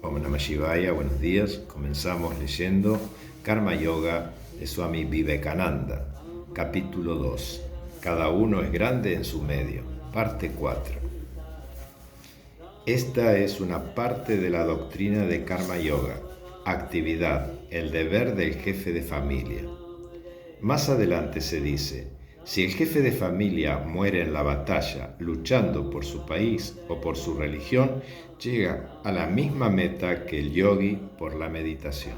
Om Namah Shivaya, buenos días. Comenzamos leyendo Karma Yoga de Swami Vivekananda, capítulo 2. Cada uno es grande en su medio, parte 4. Esta es una parte de la doctrina de Karma Yoga, actividad, el deber del jefe de familia. Más adelante se dice: si el jefe de familia muere en la batalla luchando por su país o por su religión, llega a la misma meta que el yogi por la meditación,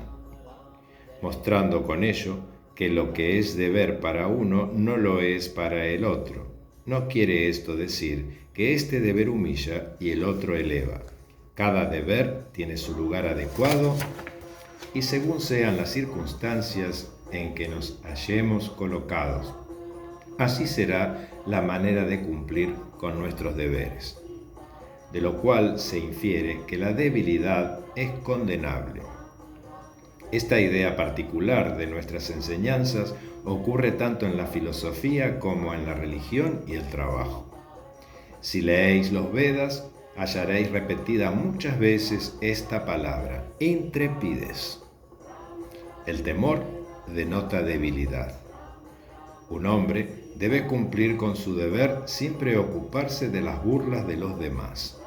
mostrando con ello que lo que es deber para uno no lo es para el otro. No quiere esto decir que este deber humilla y el otro eleva. Cada deber tiene su lugar adecuado y según sean las circunstancias en que nos hallemos colocados, así será la manera de cumplir con nuestros deberes. De lo cual se infiere que la debilidad es condenable. Esta idea particular de nuestras enseñanzas ocurre tanto en la filosofía como en la religión y el trabajo. Si leéis los Vedas, hallaréis repetida muchas veces esta palabra: intrepidez. El temor denota debilidad. Un hombre debe cumplir con su deber sin preocuparse de las burlas de los demás.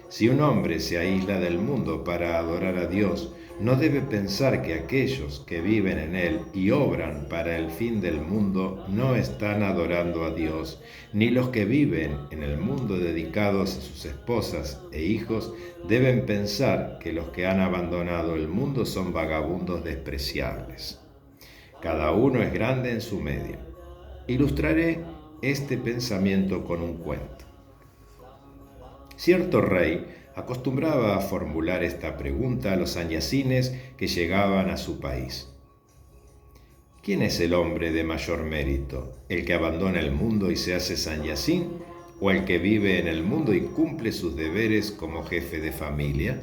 Si un hombre se aísla del mundo para adorar a Dios, no debe pensar que aquellos que viven en él y obran para el fin del mundo no están adorando a Dios, ni los que viven en el mundo dedicados a sus esposas e hijos deben pensar que los que han abandonado el mundo son vagabundos despreciables. Cada uno es grande en su medio. Ilustraré este pensamiento con un cuento. Cierto rey acostumbraba a formular esta pregunta a los sannyasines que llegaban a su país: ¿quién es el hombre de mayor mérito? ¿El que abandona el mundo y se hace sannyasin, o el que vive en el mundo y cumple sus deberes como jefe de familia?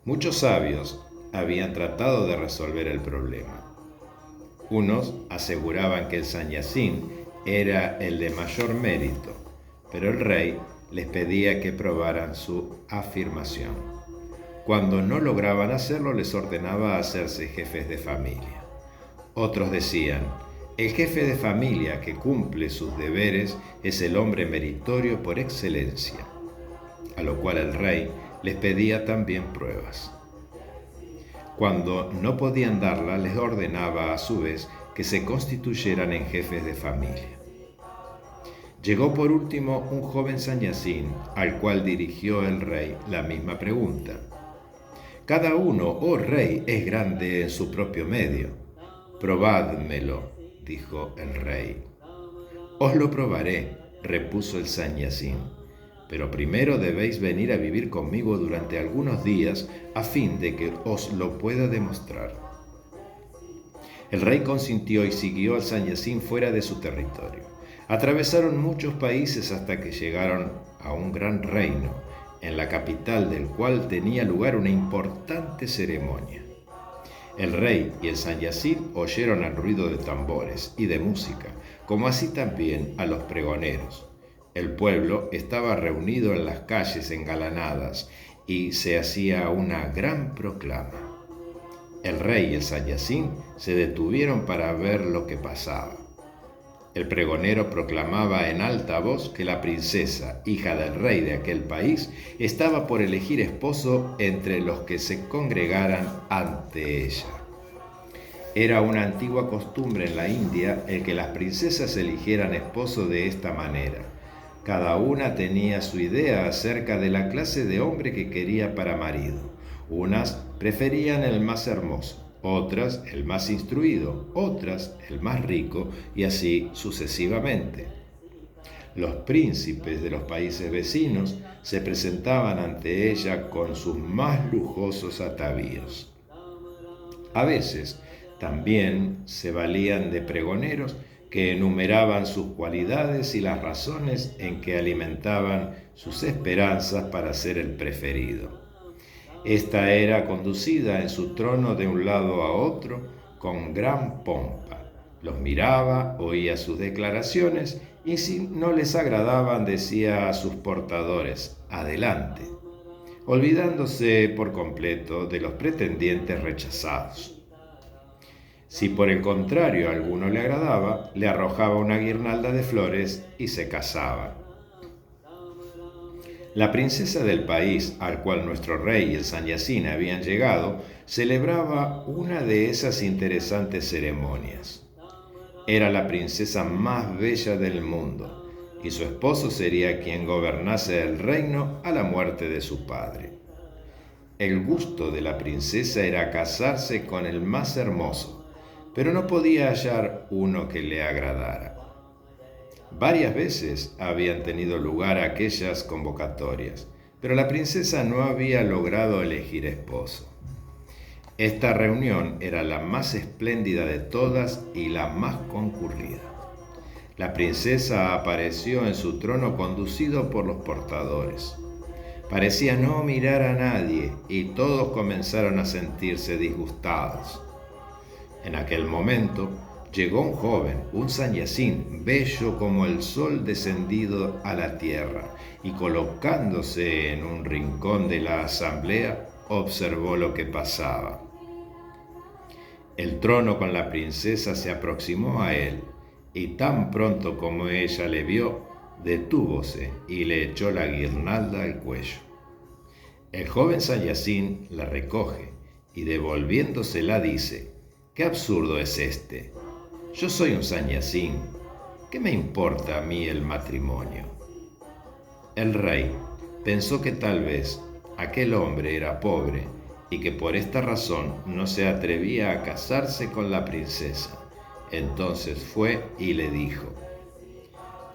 Muchos sabios habían tratado de resolver el problema. Unos aseguraban que el sannyasin era el de mayor mérito, pero el rey les pedía que probaran su afirmación. Cuando no lograban hacerlo, les ordenaba hacerse jefes de familia. Otros decían: el jefe de familia que cumple sus deberes es el hombre meritorio por excelencia, a lo cual el rey les pedía también pruebas. Cuando no podían darla, les ordenaba a su vez que se constituyeran en jefes de familia. Llegó por último un joven sannyasin, al cual dirigió el rey la misma pregunta. Cada uno, oh rey, es grande en su propio medio. Probádmelo, dijo el rey. Os lo probaré, repuso el sannyasin, pero primero debéis venir a vivir conmigo durante algunos días a fin de que os lo pueda demostrar. El rey consintió y siguió al sannyasin fuera de su territorio. Atravesaron muchos países hasta que llegaron a un gran reino, en la capital del cual tenía lugar una importante ceremonia. El rey y el sannyasin oyeron el ruido de tambores y de música, como así también a los pregoneros. El pueblo estaba reunido en las calles engalanadas y se hacía una gran proclama. El rey y el sannyasin se detuvieron para ver lo que pasaba. El pregonero proclamaba en alta voz que la princesa, hija del rey de aquel país, estaba por elegir esposo entre los que se congregaran ante ella. Era una antigua costumbre en la India el que las princesas eligieran esposo de esta manera. Cada una tenía su idea acerca de la clase de hombre que quería para marido. Unas preferían el más hermoso, otras el más instruido, otras el más rico, y así sucesivamente. Los príncipes de los países vecinos se presentaban ante ella con sus más lujosos atavíos. A veces también se valían de pregoneros que enumeraban sus cualidades y las razones en que alimentaban sus esperanzas para ser el preferido. Esta era conducida en su trono de un lado a otro con gran pompa. Los miraba, oía sus declaraciones y si no les agradaban decía a sus portadores: adelante. olvidándose por completo de los pretendientes rechazados. Si por el contrario a alguno le agradaba, le arrojaba una guirnalda de flores y se casaba. La princesa del país al cual nuestro rey y el sanyasín habían llegado celebraba una de esas interesantes ceremonias. Era la princesa más bella del mundo y su esposo sería quien gobernase el reino a la muerte de su padre. El gusto de la princesa era casarse con el más hermoso, pero no podía hallar uno que le agradara. Varias veces habían tenido lugar aquellas convocatorias, pero la princesa no había logrado elegir esposo. Esta reunión era la más espléndida de todas y la más concurrida. La princesa apareció en su trono conducido por los portadores. Parecía no mirar a nadie y todos comenzaron a sentirse disgustados. En aquel momento llegó un joven, un sanyasín, bello como el sol descendido a la tierra, y colocándose en un rincón de la asamblea, observó lo que pasaba. El trono con la princesa se aproximó a él, y tan pronto como ella le vio, detúvose y le echó la guirnalda al cuello. El joven sanyasín la recoge y devolviéndosela dice: «¡Qué absurdo es este! Yo soy un sanyasín. ¿Qué me importa a mí el matrimonio?». El rey pensó que tal vez aquel hombre era pobre y que por esta razón no se atrevía a casarse con la princesa. Entonces fue y le dijo: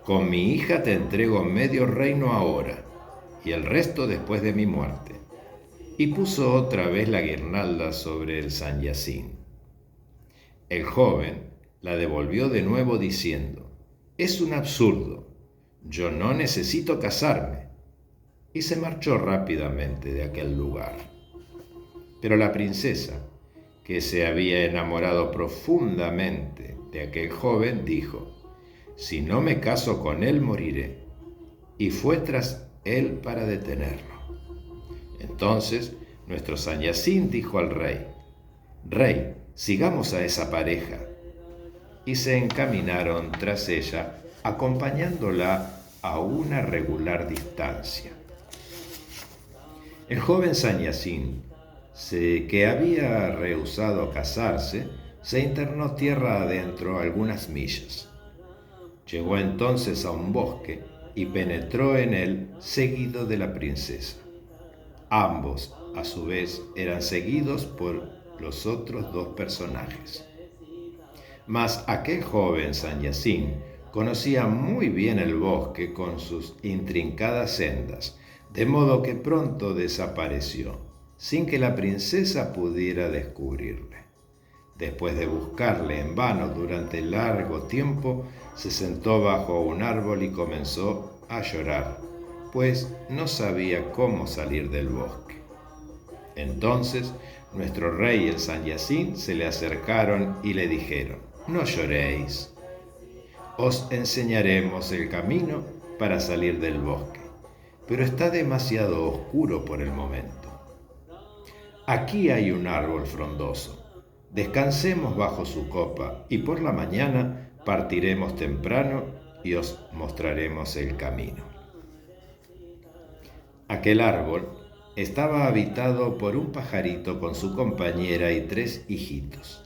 «Con mi hija te entrego medio reino ahora y el resto después de mi muerte». Y puso otra vez la guirnalda sobre el sanyasín. El joven la devolvió de nuevo diciendo: «Es un absurdo, yo no necesito casarme», y se marchó rápidamente de aquel lugar. Pero la princesa, que se había enamorado profundamente de aquel joven, dijo: «Si no me caso con él, moriré», y fue tras él para detenerlo. Entonces nuestro sanyasín dijo al rey: «Rey, sigamos a esa pareja», y se encaminaron tras ella, acompañándola a una regular distancia. El joven sanyasín, que había rehusado casarse, se internó tierra adentro algunas millas. Llegó entonces a un bosque y penetró en él seguido de la princesa. Ambos, a su vez, eran seguidos por los otros dos personajes. Mas aquel joven sanyasín conocía muy bien el bosque con sus intrincadas sendas, de modo que pronto desapareció, sin que la princesa pudiera descubrirle. Después de buscarle en vano durante largo tiempo, se sentó bajo un árbol y comenzó a llorar, pues no sabía cómo salir del bosque. Entonces nuestro rey y el sanyasín se le acercaron y le dijeron: «No lloréis, os enseñaremos el camino para salir del bosque, pero está demasiado oscuro por el momento. Aquí hay un árbol frondoso, descansemos bajo su copa y por la mañana partiremos temprano y os mostraremos el camino». Aquel árbol estaba habitado por un pajarito con su compañera y 3 hijitos.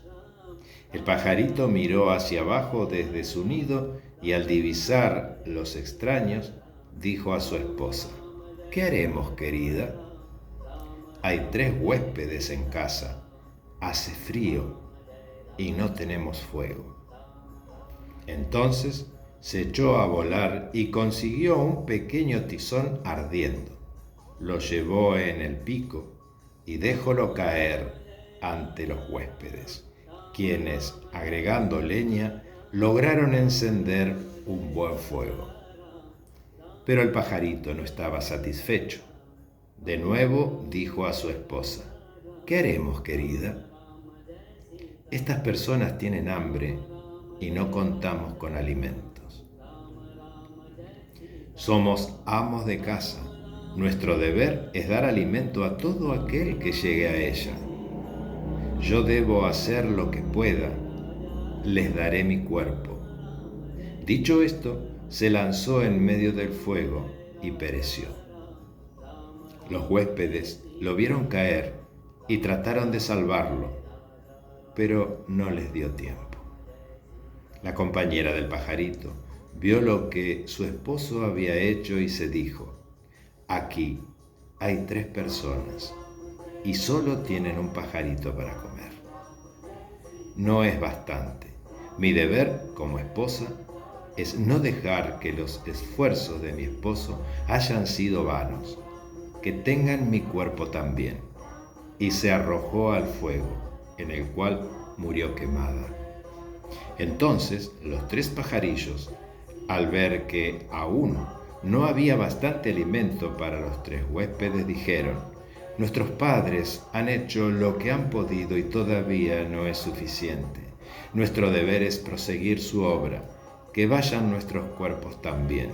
El pajarito miró hacia abajo desde su nido y al divisar los extraños, dijo a su esposa: «¿Qué haremos, querida? Hay 3 huéspedes en casa, hace frío y no tenemos fuego». Entonces se echó a volar y consiguió un pequeño tizón ardiendo. Lo llevó en el pico y déjolo caer ante los huéspedes, quienes, agregando leña, lograron encender un buen fuego. Pero el pajarito no estaba satisfecho. De nuevo dijo a su esposa: «¿Qué haremos, querida? Estas personas tienen hambre y no contamos con alimentos. Somos amos de casa Nuestro deber es dar alimento a todo aquel que llegue a ella. Yo debo hacer lo que pueda, les daré mi cuerpo. Dicho esto, se lanzó en medio del fuego y pereció. Los huéspedes lo vieron caer y trataron de salvarlo, pero no les dio tiempo. La compañera del pajarito vio lo que su esposo había hecho y se dijo: aquí hay 3 personas y solo tienen un pajarito para comer. No es bastante. Mi deber como esposa es no dejar que los esfuerzos de mi esposo hayan sido vanos, que tengan mi cuerpo también. Y se arrojó al fuego, en el cual murió quemada. Entonces los 3 pajarillos, al ver que aún no había bastante alimento para los 3 huéspedes, dijeron: nuestros padres han hecho lo que han podido y todavía no es suficiente. Nuestro deber es proseguir su obra, que vayan nuestros cuerpos también.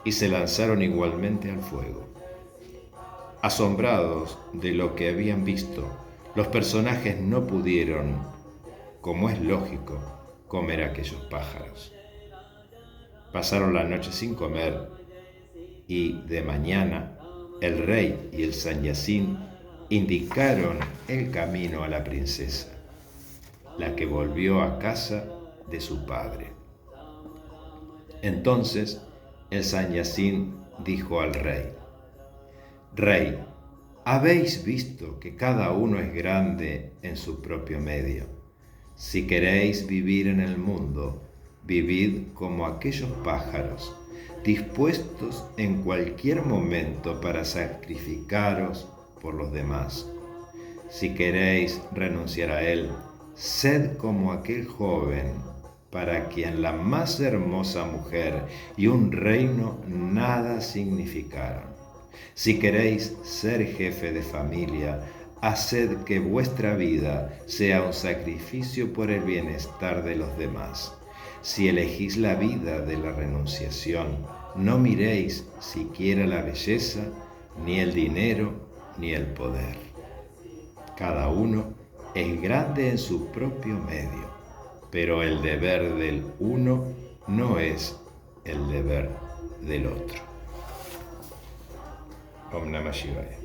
Y se lanzaron igualmente al fuego. Asombrados de lo que habían visto, los personajes no pudieron, como es lógico, comer aquellos pájaros. Pasaron la noche sin comer y de mañana el rey y el sanyasín indicaron el camino a la princesa, la que volvió a casa de su padre. Entonces el sanyasín dijo al rey: Rey, habéis visto que cada uno es grande en su propio medio. Si queréis vivir en el mundo, vivid como aquellos pájaros, dispuestos en cualquier momento para sacrificaros por los demás. Si queréis renunciar a él, sed como aquel joven, para quien la más hermosa mujer y un reino nada significaron. Si queréis ser jefe de familia, haced que vuestra vida sea un sacrificio por el bienestar de los demás. Si elegís la vida de la renunciación, no miréis siquiera la belleza, ni el dinero, ni el poder. Cada uno es grande en su propio medio, pero el deber del uno no es el deber del otro. Om Namah Shivaya.